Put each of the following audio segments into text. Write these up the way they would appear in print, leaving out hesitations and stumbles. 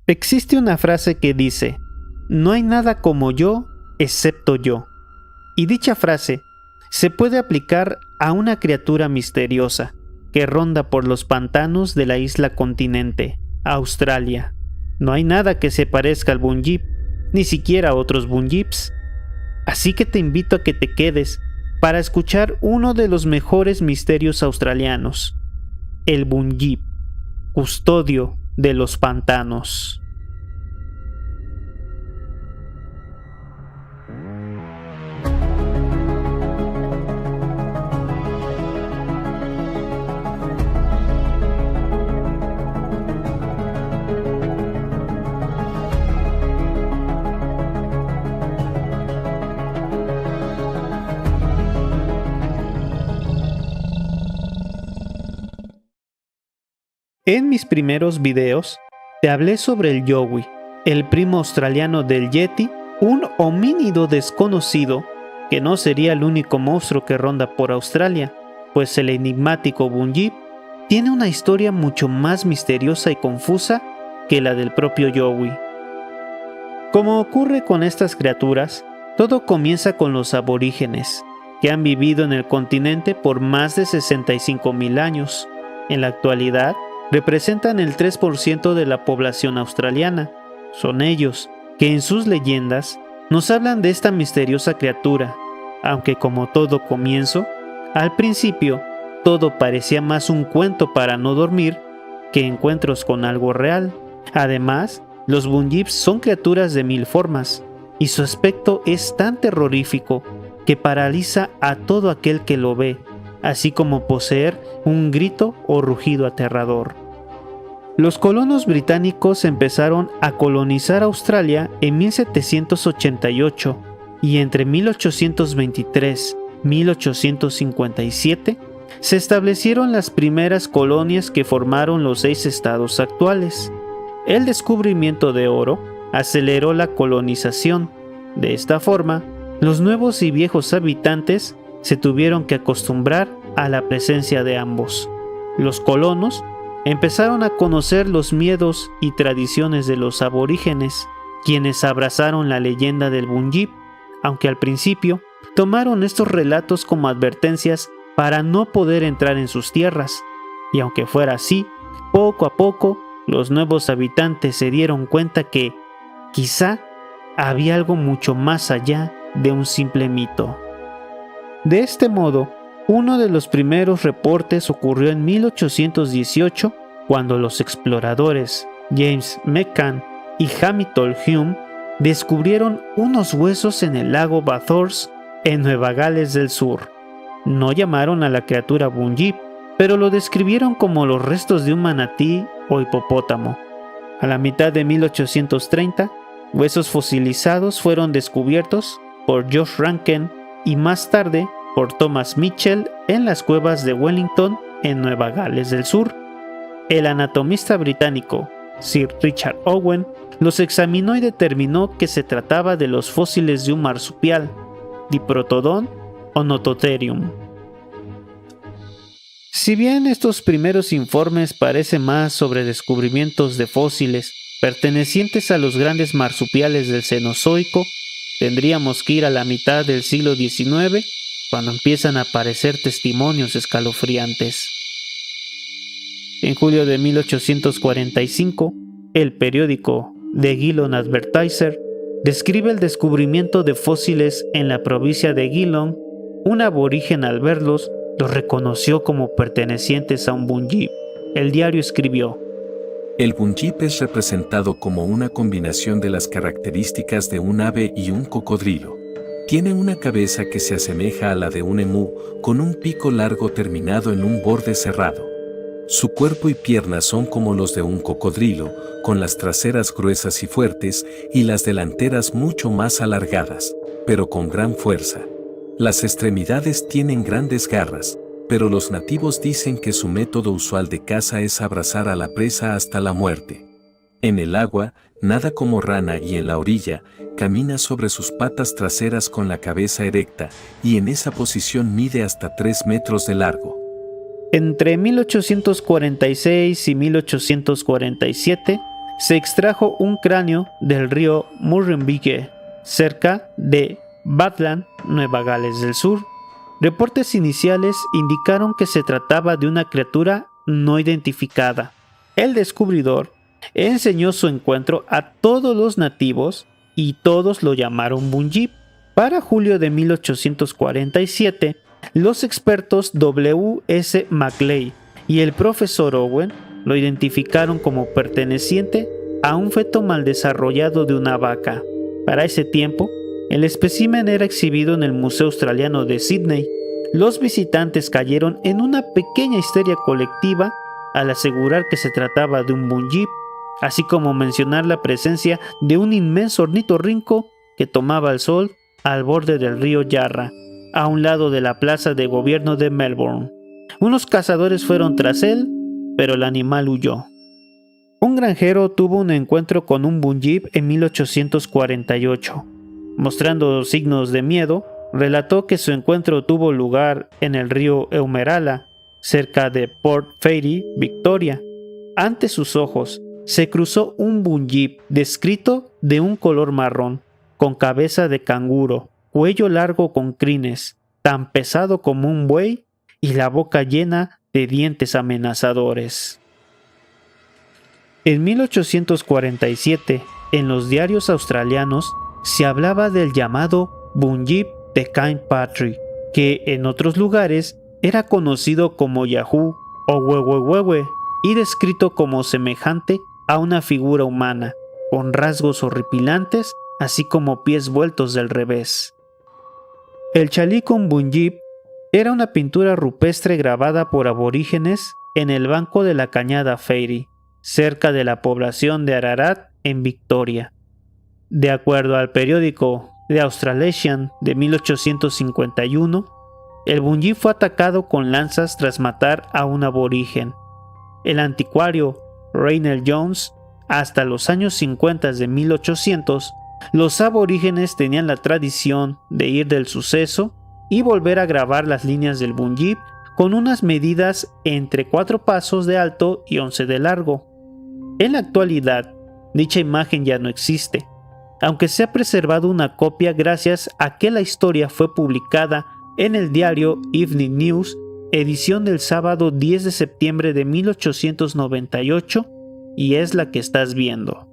Existe una frase que dice: no hay nada como yo excepto yo. Y dicha frase se puede aplicar a una criatura misteriosa que ronda por los pantanos de la isla continente, Australia. No hay nada que se parezca al Bunyip, ni siquiera a otros Bunyips. Así que te invito a que te quedes para escuchar uno de los mejores misterios australianos, el Bunyip, custodio de los pantanos. En mis primeros videos te hablé sobre el yowie, el primo australiano del yeti, un homínido desconocido que no sería el único monstruo que ronda por Australia, pues el enigmático Bunyip tiene una historia mucho más misteriosa y confusa que la del propio yowie. Como ocurre con estas criaturas, todo comienza con los aborígenes, que han vivido en el continente por más de 65,000 años. En la actualidad, representan el 3% de la población australiana. Son ellos que en sus leyendas nos hablan de esta misteriosa criatura, aunque como todo comienzo, al principio todo parecía más un cuento para no dormir que encuentros con algo real. Además, los Bunyips son criaturas de 1000 formas, y su aspecto es tan terrorífico que paraliza a todo aquel que lo ve, así como poseer un grito o rugido aterrador. Los colonos británicos empezaron a colonizar Australia en 1788 y entre 1823 y 1857 se establecieron las primeras colonias que formaron los 6 estados actuales. El descubrimiento de oro aceleró la colonización. De esta forma, los nuevos y viejos habitantes se tuvieron que acostumbrar a la presencia de ambos. Los colonos empezaron a conocer los miedos y tradiciones de los aborígenes, quienes abrazaron la leyenda del Bunyip, aunque al principio tomaron estos relatos como advertencias para no poder entrar en sus tierras. Y aunque fuera así, poco a poco los nuevos habitantes se dieron cuenta que quizá había algo mucho más allá de un simple mito. De este modo, uno de los primeros reportes ocurrió en 1818, cuando los exploradores James McCann y Hamilton Hume descubrieron unos huesos en el lago Bathurst en Nueva Gales del Sur. No llamaron a la criatura Bunyip, pero lo describieron como los restos de un manatí o hipopótamo. A la mitad de 1830, huesos fosilizados fueron descubiertos por George Rankin y más tarde por Thomas Mitchell en las cuevas de Wellington en Nueva Gales del Sur. El anatomista británico Sir Richard Owen los examinó y determinó que se trataba de los fósiles de un marsupial, Diprotodon onototherium. Si bien estos primeros informes parecen más sobre descubrimientos de fósiles pertenecientes a los grandes marsupiales del Cenozoico, tendríamos que ir a la mitad del siglo XIX, cuando empiezan a aparecer testimonios escalofriantes. En julio de 1845, el periódico The Geelong Advertiser describe el descubrimiento de fósiles en la provincia de Geelong. Un aborigen al verlos los reconoció como pertenecientes a un Bunyip. El diario escribió: el Bunyip es representado como una combinación de las características de un ave y un cocodrilo. Tiene una cabeza que se asemeja a la de un emú, con un pico largo terminado en un borde cerrado. Su cuerpo y piernas son como los de un cocodrilo, con las traseras gruesas y fuertes y las delanteras mucho más alargadas, pero con gran fuerza. Las extremidades tienen grandes garras, pero los nativos dicen que su método usual de caza es abrazar a la presa hasta la muerte. En el agua, nada como rana y en la orilla, camina sobre sus patas traseras con la cabeza erecta y en esa posición mide hasta 3 metros de largo. Entre 1846 y 1847 se extrajo un cráneo del río Murrumbidgee, cerca de Bathland, Nueva Gales del Sur. Reportes iniciales indicaron que se trataba de una criatura no identificada. El descubridor enseñó su encuentro a todos los nativos y todos lo llamaron Bunjip. Para julio de 1847, los expertos W. S. Macleay y el profesor Owen lo identificaron como perteneciente a un feto mal desarrollado de una vaca. Para ese tiempo, el espécimen era exhibido en el Museo Australiano de Sydney. Los visitantes cayeron en una pequeña histeria colectiva al asegurar que se trataba de un Bunjip, así como mencionar la presencia de un inmenso ornitorrinco que tomaba el sol al borde del río Yarra, a un lado de la plaza de gobierno de Melbourne. Unos cazadores fueron tras él, pero el animal huyó. Un granjero tuvo un encuentro con un Bunjip en 1848. Mostrando signos de miedo, relató que su encuentro tuvo lugar en el río Eumerala, cerca de Port Fairy, Victoria. Ante sus ojos se cruzó un Bunjip descrito de un color marrón, con cabeza de canguro, cuello largo con crines, tan pesado como un buey y la boca llena de dientes amenazadores. En 1847, en los diarios australianos, se hablaba del llamado Bunjip de Kinpatrick, que en otros lugares era conocido como Yahoo o Wewewewe y descrito como semejante a una figura humana, con rasgos horripilantes, así como pies vueltos del revés. El Chalicon Bunjip era una pintura rupestre grabada por aborígenes en el banco de la cañada Fairy, cerca de la población de Ararat, en Victoria. De acuerdo al periódico The Australasian de 1851, el Bunjip fue atacado con lanzas tras matar a un aborigen. El anticuario Raynell Jones, hasta los años 50 de 1800, los aborígenes tenían la tradición de ir del suceso y volver a grabar las líneas del Bunjip con unas medidas entre 4 pasos de alto y 11 de largo. En la actualidad, dicha imagen ya no existe, aunque se ha preservado una copia gracias a que la historia fue publicada en el diario Evening News, edición del sábado 10 de septiembre de 1898, y es la que estás viendo.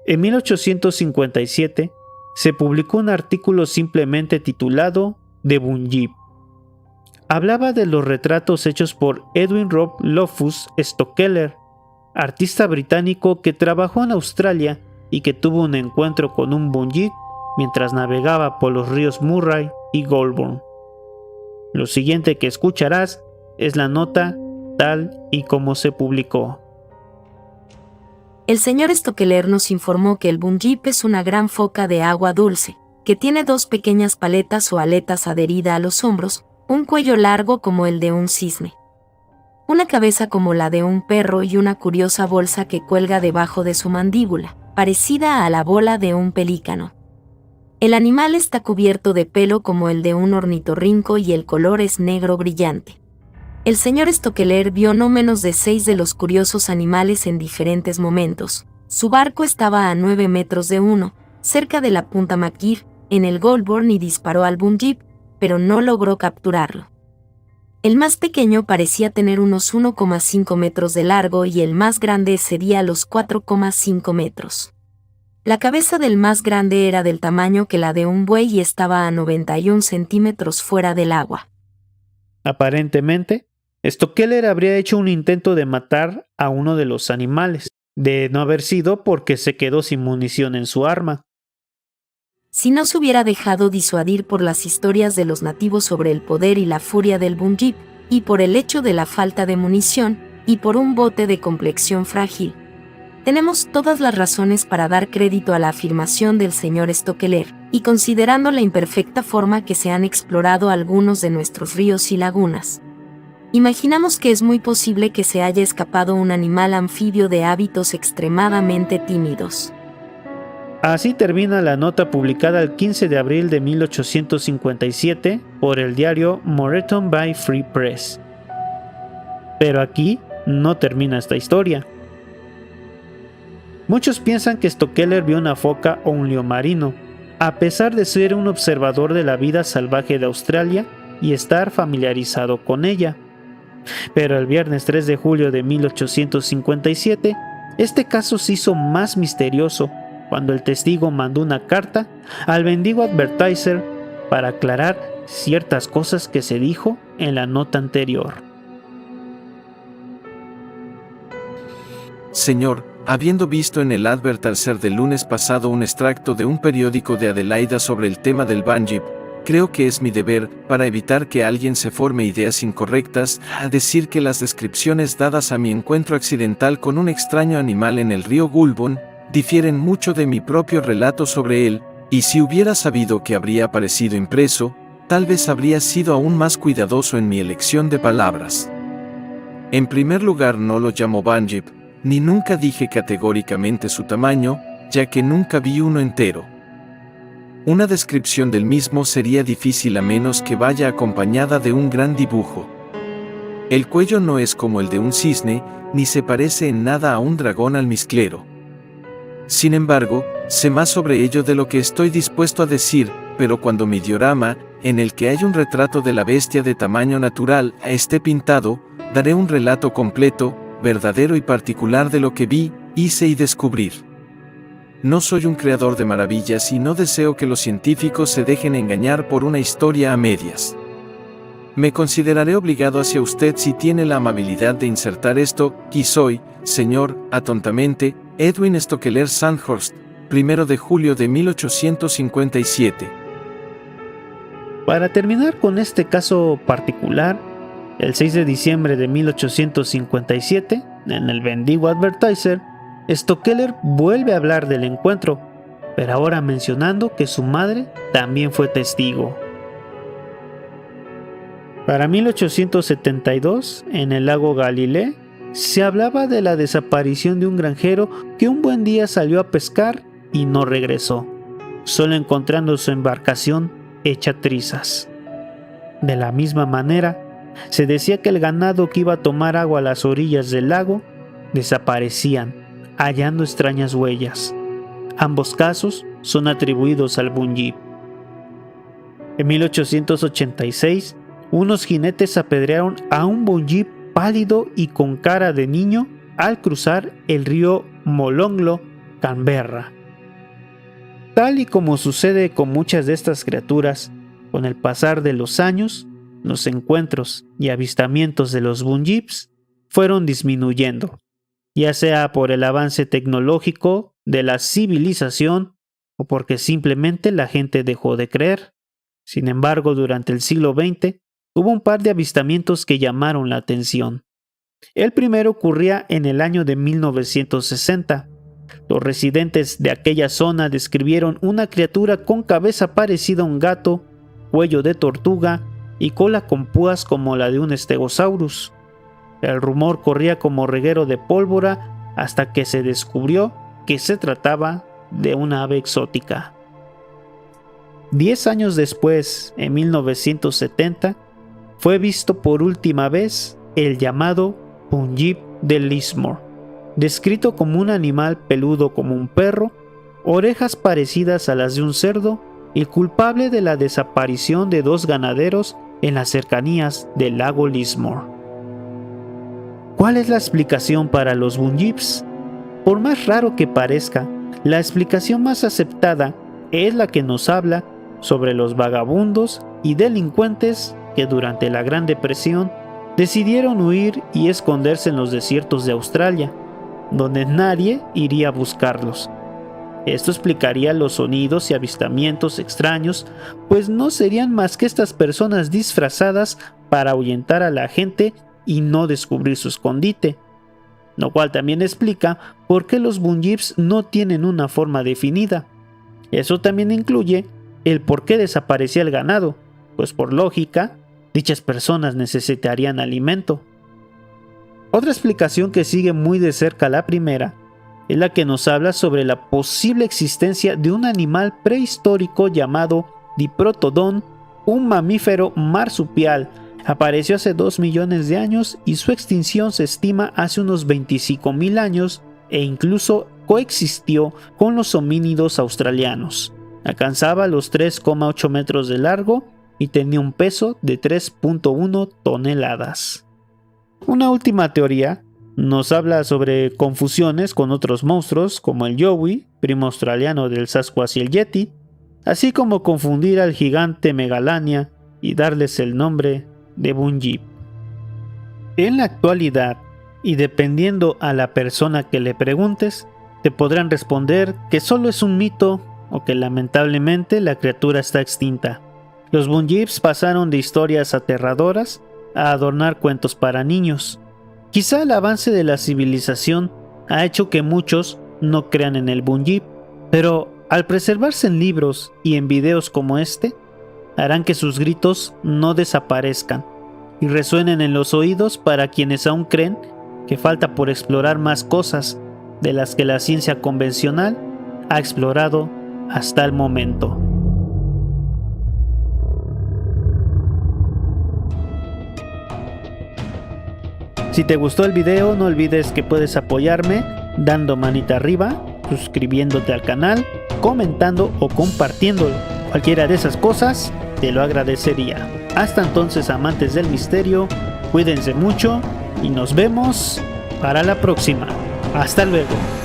En 1857 se publicó un artículo simplemente titulado The Bunjip. Hablaba de los retratos hechos por Edwin Rob Loftus Stockeller, artista británico que trabajó en Australia y que tuvo un encuentro con un Bunjip mientras navegaba por los ríos Murray y Goulburn. Lo siguiente que escucharás es la nota tal y como se publicó. El señor Stockeller nos informó que el Bunjip es una gran foca de agua dulce, que tiene 2 pequeñas paletas o aletas adheridas a los hombros, un cuello largo como el de un cisne, una cabeza como la de un perro y una curiosa bolsa que cuelga debajo de su mandíbula, parecida a la bola de un pelícano. El animal está cubierto de pelo como el de un ornitorrinco y el color es negro brillante. El señor Stockeller vio no menos de 6 de los curiosos animales en diferentes momentos. Su barco estaba a 9 metros de uno, cerca de la punta McGear, en el Goulburn y disparó al Bunjip, pero no logró capturarlo. El más pequeño parecía tener unos 1,5 metros de largo y el más grande sería los 4,5 metros. La cabeza del más grande era del tamaño que la de un buey y estaba a 91 centímetros fuera del agua. Aparentemente, Stockeller habría hecho un intento de matar a uno de los animales, de no haber sido porque se quedó sin munición en su arma. Si no se hubiera dejado disuadir por las historias de los nativos sobre el poder y la furia del Bunjip, y por el hecho de la falta de munición, y por un bote de complexión frágil, tenemos todas las razones para dar crédito a la afirmación del señor Stockeller, y considerando la imperfecta forma que se han explorado algunos de nuestros ríos y lagunas, imaginamos que es muy posible que se haya escapado un animal anfibio de hábitos extremadamente tímidos. Así termina la nota publicada el 15 de abril de 1857 por el diario Moreton Bay Free Press. Pero aquí no termina esta historia. Muchos piensan que Stokeler vio una foca o un león marino, a pesar de ser un observador de la vida salvaje de Australia y estar familiarizado con ella. Pero el viernes 3 de julio de 1857, este caso se hizo más misterioso cuando el testigo mandó una carta al Bendigo Advertiser para aclarar ciertas cosas que se dijo en la nota anterior. Señor, habiendo visto en el Advertiser del lunes pasado un extracto de un periódico de Adelaida sobre el tema del Banjip, creo que es mi deber, para evitar que alguien se forme ideas incorrectas, a decir que las descripciones dadas a mi encuentro accidental con un extraño animal en el río Goulburn difieren mucho de mi propio relato sobre él, y si hubiera sabido que habría aparecido impreso, tal vez habría sido aún más cuidadoso en mi elección de palabras. En primer lugar, no lo llamo Banjip, ni nunca dije categóricamente su tamaño, ya que nunca vi uno entero. Una descripción del mismo sería difícil a menos que vaya acompañada de un gran dibujo. El cuello no es como el de un cisne, ni se parece en nada a un dragón almizclero. Sin embargo, sé más sobre ello de lo que estoy dispuesto a decir, pero cuando mi diorama, en el que hay un retrato de la bestia de tamaño natural, esté pintado, daré un relato completo, verdadero y particular de lo que vi, hice y descubrir. No soy un creador de maravillas y no deseo que los científicos se dejen engañar por una historia a medias. Me consideraré obligado hacia usted si tiene la amabilidad de insertar esto, y soy, señor, atontamente, Edwin Stokeler Sandhurst, 1 de julio de 1857. Para terminar con este caso particular, el 6 de diciembre de 1857, en el Bendigo Advertiser, Stokeler vuelve a hablar del encuentro, pero ahora mencionando que su madre también fue testigo. Para 1872, en el lago Galileo, se hablaba de la desaparición de un granjero que un buen día salió a pescar y no regresó, solo encontrando su embarcación hecha trizas. De la misma manera, se decía que el ganado que iba a tomar agua a las orillas del lago desaparecían, hallando extrañas huellas. Ambos casos son atribuidos al Bunjip. En 1886, unos jinetes apedrearon a un Bunjip pálido y con cara de niño al cruzar el río Molonglo, Canberra. Tal y como sucede con muchas de estas criaturas, con el pasar de los años, los encuentros y avistamientos de los Bunjips fueron disminuyendo, ya sea por el avance tecnológico de la civilización o porque simplemente la gente dejó de creer. Sin embargo, durante el siglo XX hubo un par de avistamientos que llamaron la atención. El primero ocurría en el año de 1960. Los residentes de aquella zona describieron una criatura con cabeza parecida a un gato, cuello de tortuga y cola con púas como la de un Stegosaurus. El rumor corría como reguero de pólvora hasta que se descubrió que se trataba de una ave exótica. 10 años después, en 1970, fue visto por última vez el llamado Bunjip de Lismore, descrito como un animal peludo como un perro, orejas parecidas a las de un cerdo y culpable de la desaparición de 2 ganaderos en las cercanías del lago Lismore. ¿Cuál es la explicación para los Bunjips? Por más raro que parezca, la explicación más aceptada es la que nos habla sobre los vagabundos y delincuentes que durante la Gran Depresión decidieron huir y esconderse en los desiertos de Australia, donde nadie iría a buscarlos. Esto explicaría los sonidos y avistamientos extraños, pues no serían más que estas personas disfrazadas para ahuyentar a la gente y no descubrir su escondite, lo cual también explica por qué los Bunjips no tienen una forma definida. Eso también incluye el por qué desaparecía el ganado, pues por lógica, dichas personas necesitarían alimento. Otra explicación que sigue muy de cerca la primera es la que nos habla sobre la posible existencia de un animal prehistórico llamado Diprotodon, un mamífero marsupial. Apareció hace 2 millones de años y su extinción se estima hace unos 25.000 años e incluso coexistió con los homínidos australianos. Alcanzaba los 3,8 metros de largo y tenía un peso de 3,1 toneladas. Una última teoría nos habla sobre confusiones con otros monstruos como el yowie, primo australiano del Sasquatch y el Yeti, así como confundir al gigante Megalania y darles el nombre de Bunjip. En la actualidad, y dependiendo a la persona que le preguntes, te podrán responder que solo es un mito o que lamentablemente la criatura está extinta. Los Bunjips pasaron de historias aterradoras a adornar cuentos para niños. Quizá el avance de la civilización ha hecho que muchos no crean en el Bunjip, pero al preservarse en libros y en videos como este, harán que sus gritos no desaparezcan y resuenen en los oídos para quienes aún creen que falta por explorar más cosas de las que la ciencia convencional ha explorado hasta el momento. Si te gustó el video, no olvides que puedes apoyarme dando manita arriba, suscribiéndote al canal, comentando o compartiéndolo. Cualquiera de esas cosas te lo agradecería. Hasta entonces, amantes del misterio, cuídense mucho y nos vemos para la próxima. Hasta luego.